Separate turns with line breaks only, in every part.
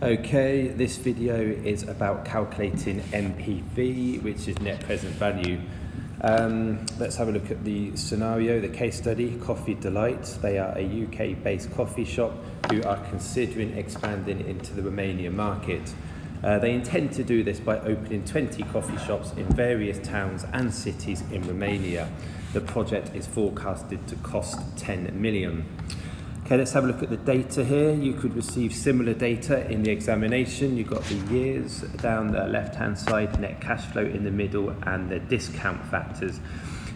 Okay, this video is about calculating NPV, which is net present value. Let's have a look at the scenario, the case study, Coffee Delight. They are a UK-based coffee shop who are considering expanding into the Romanian market. They intend to do this by opening 20 coffee shops in various towns and cities in Romania. The project is forecasted to cost 10 million. Okay, let's have a look at the data here. You could receive similar data in the examination. You've got the years down the left-hand side, net cash flow in the middle, and the discount factors.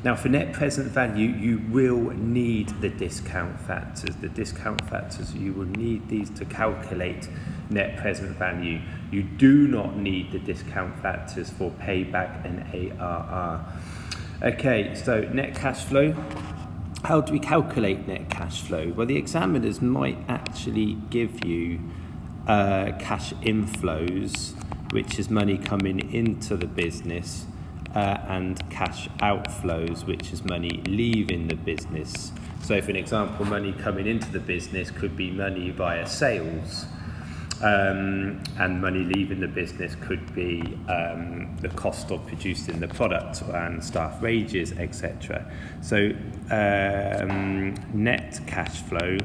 Now, for net present value, you will need the discount factors. The discount factors, you will need these to calculate net present value. You do not need the discount factors for payback and ARR. Okay, so net cash flow. How do we calculate net cash flow? Well, the examiners might actually give you cash inflows, which is money coming into the business, and cash outflows, which is money leaving the business. So for an example, money coming into the business could be money via sales, and money leaving the business could be the cost of producing the product and staff wages, etc. So net cash flow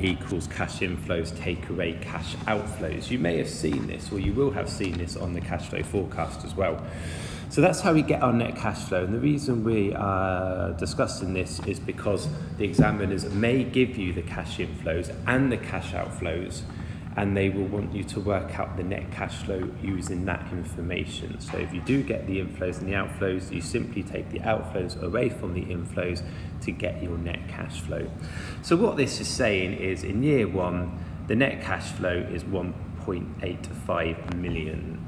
equals cash inflows take away cash outflows. You may have seen this, or you will have seen this on the cash flow forecast as well. So that's how we get our net cash flow, and the reason we are discussing this is because the examiners may give you the cash inflows and the cash outflows, and they will want you to work out the net cash flow using that information. So if you do get the inflows and the outflows, you simply take the outflows away from the inflows to get your net cash flow. So what this is saying is, in year one, the net cash flow is 1.85 million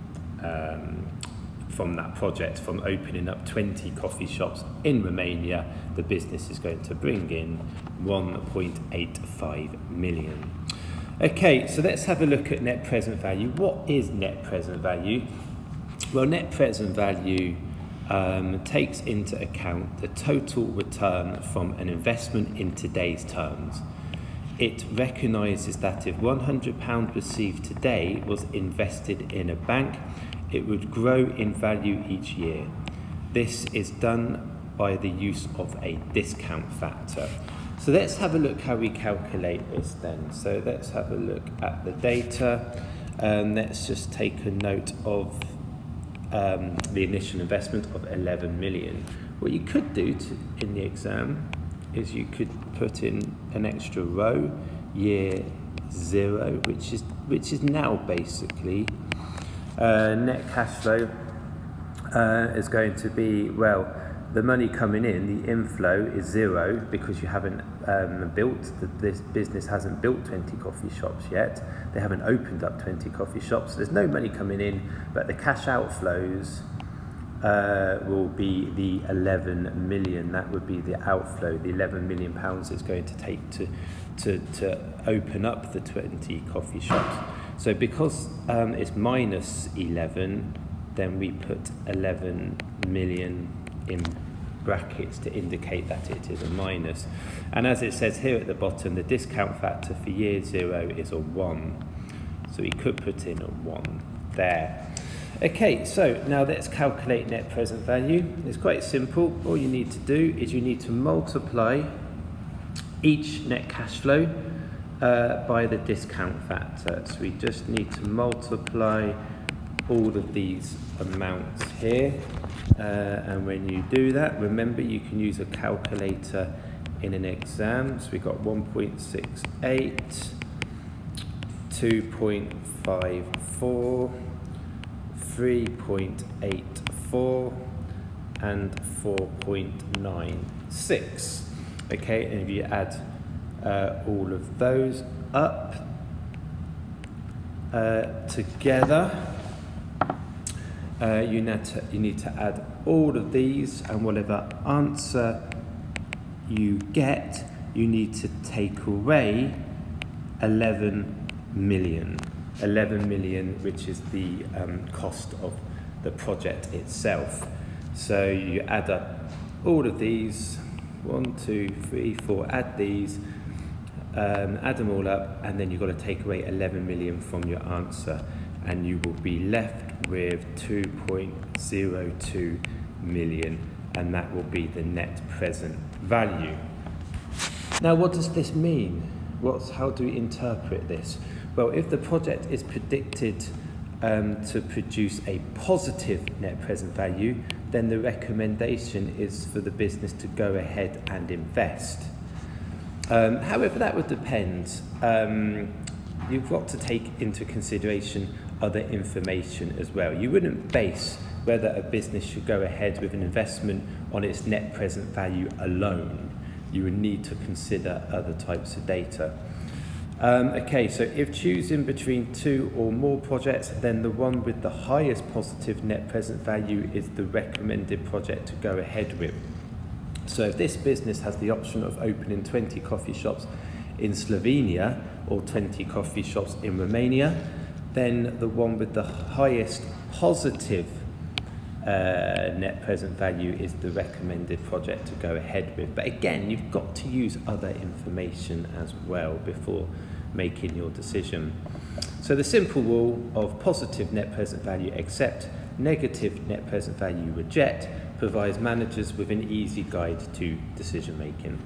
from that project, from opening up 20 coffee shops in Romania. The business is going to bring in 1.85 million. Okay, so let's have a look at net present value. What is net present value? Well, net present value takes into account the total return from an investment in today's terms. It recognises that if £100 received today was invested in a bank, it would grow in value each year. This is done by the use of a discount factor. So let's have a look how we calculate this then. So let's have a look at the data. Let's just take a note of the initial investment of 11 million. What you could do in the exam is you could put in an extra row, year 0, which is now basically net cash flow is going to be, well, the money coming in, the inflow is 0 because you haven't this business hasn't built 20 coffee shops yet. They haven't opened up 20 coffee shops. There's no money coming in, but the cash outflows will be the 11 million. That would be the outflow, the 11 million pounds it's going to take to open up the 20 coffee shops. So because it's minus 11, then we put 11 million in brackets to indicate that it is a minus. And as it says here at the bottom, the discount factor for year 0 is a 1. So we could put in a 1 there. Okay, so now let's calculate net present value. It's quite simple. All you need to do is you need to multiply each net cash flow by the discount factor. So we just need to multiply all of these amounts here, and when you do that, remember you can use a calculator in an exam. So we've got 1.68, 2.54, 3.84 and 4.96. Okay, and if you add all of those up together, you need to add all of these, and whatever answer you get, you need to take away 11 million. 11 million, which is the cost of the project itself. So you add up all of these, 1, 2, 3, 4, add these, add them all up, and then you've got to take away 11 million from your answer, and you will be left with 2.02 million, and that will be the net present value. Now, what does this mean? How do we interpret this? Well, if the project is predicted to produce a positive net present value, then the recommendation is for the business to go ahead and invest. However, that would depend. You've got to take into consideration other information as well. You wouldn't base whether a business should go ahead with an investment on its net present value alone. You would need to consider other types of data. Okay, so if choosing between two or more projects, then the one with the highest positive net present value is the recommended project to go ahead with. So if this business has the option of opening 20 coffee shops in Slovenia or 20 coffee shops in Romania, then the one with the highest positive net present value is the recommended project to go ahead with. But again, you've got to use other information as well before making your decision. So the simple rule of positive net present value accept, negative net present value reject provides managers with an easy guide to decision making.